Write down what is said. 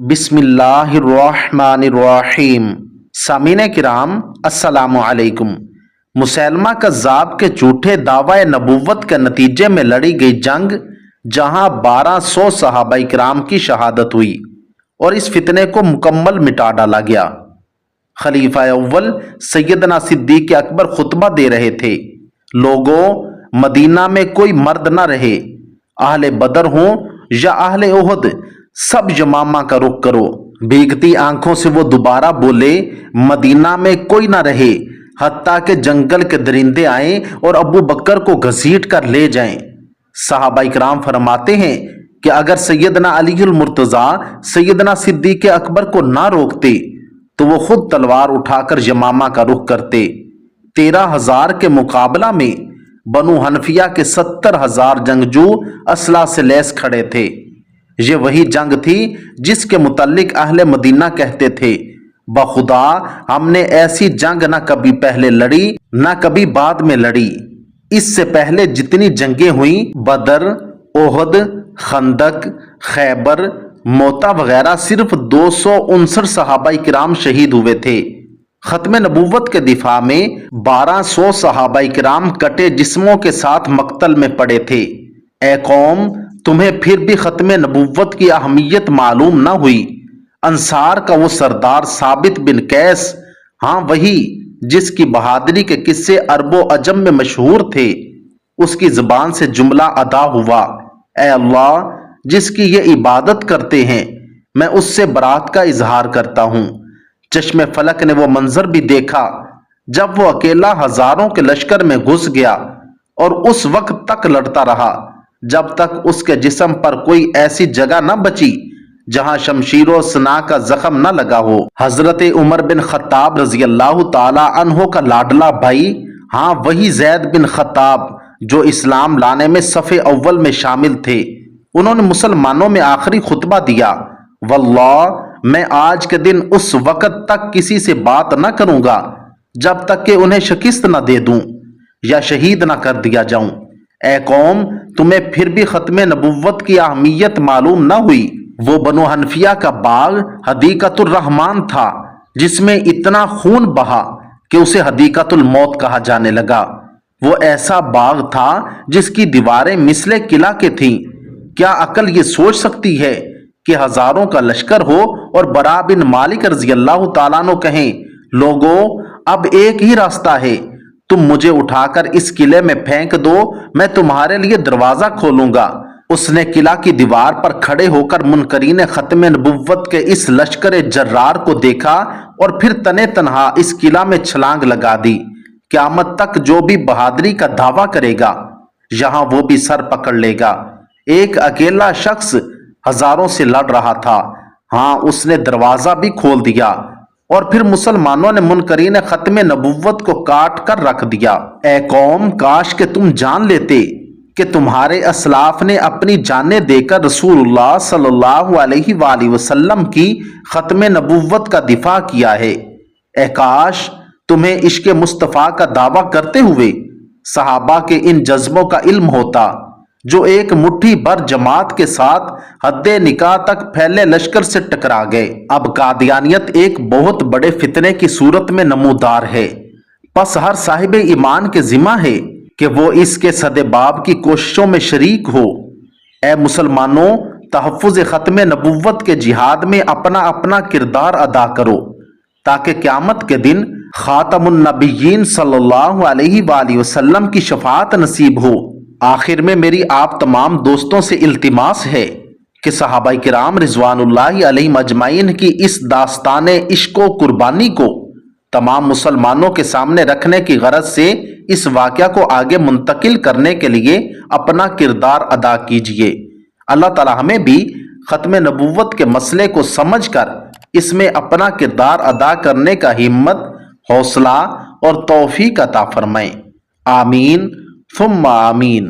बिस्म इल्लाहिर रहमानिर रहीम। सामीन किराम अस्सलामु अलैकुम। मुसैलमा कज़्ज़ाब के झूठे दावा नबुव्वत के नतीजे में लड़ी गई जंग, जहां 1200 सहाबाए किराम की शहादत हुई और इस फितने को मुकम्मल मिटा डाला गया। खलीफा अव्वल सैयदना सिद्दीक़ अकबर खुतबा दे रहे थे। लोगों, मदीना में कोई मर्द न रहे, अहले बदर हों या अहले उहद, सब यमामा का रुख करो। भीगती आंखों से वो दोबारा बोले, मदीना में कोई ना रहे, हत्ता के जंगल के दरिंदे आए और अबू बकर को घसीट कर ले जाएं। सहाबा इकराम फरमाते हैं कि अगर सैयदना अलीउल मुर्तज़ा सैयदना सिद्दीक़ अकबर को ना रोकते तो वो खुद तलवार उठाकर यमामा का रुख करते। 13,000 के मुकाबला में बनु हनफिया के 70,000 जंगजू असला से लैस खड़े थे। ये वही जंग थी जिसके मुतल्लिक अहले मदीना कहते थे, बखुदा हमने ऐसी जंग ना कभी पहले लड़ी ना कभी बाद में लड़ी। इससे पहले जितनी जंगें हुई, बदर, ओहद, खंदक, खैबर, मोता वगैरह, सिर्फ 259 सहाबाई किराम शहीद हुए थे। खत्म नबूवत के दिफा में 1200 सहाबाई किराम कटे जिस्मों के साथ मक्तल में पड़े थे। ए कौम, तुम्हें फिर भी खत्म नबूवत की अहमियत मालूम न हुई। अंसार का वो सरदार साबित बिन कैस, हाँ वही जिसकी बहादुरी के किस्से अरबो अजम में मशहूर थे, उसकी जुबान से जुमला अदा हुआ, ए अल्लाह, जिसकी ये इबादत करते हैं मैं उससे बरात का इजहार करता हूँ। चश्मे फलक ने वो मंजर भी देखा जब वो अकेला हजारों के लश्कर में घुस गया और उस वक्त तक लड़ता रहा जब तक उसके जिस्म पर कोई ऐसी जगह न बची जहां शमशीरों सना का जख्म न लगा हो। हजरत उमर बिन खत्ताब रजी अल्लाह ताला अन्हो का लाडला भाई, हाँ वही जैद बिन खत्ताब जो इस्लाम लाने में सफ़े अव्वल में शामिल थे, उन्होंने मुसलमानों में आखिरी खुतबा दिया, वल्लाह मैं आज के दिन उस वक़्त तक किसी से बात न करूंगा जब तक कि उन्हें शिकस्त न दे दूं या शहीद न कर दिया जाऊं। ए कौम, तुम्हें फिर भी खत्म नबुव्वत की अहमियत मालूम न हुई। वो बनु हनफिया का बाग हदीकतुर रहमान था जिसमें इतना खून बहा कि उसे हदीकतुल मौत कहा जाने लगा। वो ऐसा बाग था जिसकी दीवारें मिसले किला के थीं। क्या अकल ये सोच सकती है कि हजारों का लश्कर हो और बरा बिन मालिक रजी अल्लाह ताला अन्हु कहें, लोगों अब एक ही रास्ता है, तुम मुझे उठाकर इस किले में फेंक दो, मैं तुम्हारे लिए दरवाजा खोलूंगा। उसने किला की दीवार पर खड़े होकर मुनकरीन खत्म नबुव्वत के इस लश्कर जर्रार को देखा और फिर तने तनहा इस किला में छलांग लगा दी। क़यामत तक जो भी बहादुरी का दावा करेगा यहां वो भी सर पकड़ लेगा। एक अकेला शख्स हजारों से लड़ रहा था, हाँ उसने दरवाजा भी खोल दिया और फिर मुसलमानों ने मुनकरीन खत्म नबुव्वत को काट कर रख दिया। ए कौम, काश के तुम जान लेते कि तुम्हारे असलाफ ने अपनी जानें देकर रसूलुल्लाह सल्लल्लाहु अलैहि वसल्लम की खत्म नबुव्वत का दिफा किया है। ए काश तुम्हें इश्क मुस्तफ़ा का दावा करते हुए सहाबा के इन जज्बों का इल्म होता जो एक मुट्ठी भर जमात के साथ हद्दे निकाह तक फैले लश्कर से टकरा गए। अब कादियानियत एक बहुत बड़े फितने की सूरत में नमूदार है, बस हर साहिब ईमान के जिम्मा है कि वो इसके सदेबाब की कोशिशों में शरीक हो। ए मुसलमानों, तहफ़्फ़ुज़ ख़त्म नबुव्वत के जिहाद में अपना अपना किरदार अदा करो ताकि क़यामत के दिन ख़ातमुन नबिय्यीन सल्लल्लाहु अलैहि वसल्लम की शफ़ाअत नसीब हो। आखिर में मेरी आप तमाम दोस्तों से इल्तिमास है कि सहाबाए किराम रिज़वानुल्लाहि अलैहिम अजमाइन की इस दास्ताने इश्क व कुर्बानी को तमाम मुसलमानों के सामने रखने की गरज से इस वाक़या को आगे मुंतकिल करने के लिए अपना किरदार अदा कीजिए। अल्लाह ताला हमें भी खत्म नबुव्वत के मसले को समझकर इसमें अपना किरदार अदा करने का हिम्मत, हौसला और तौफीक अता फरमाए। आमीन सुम्मा आमीन।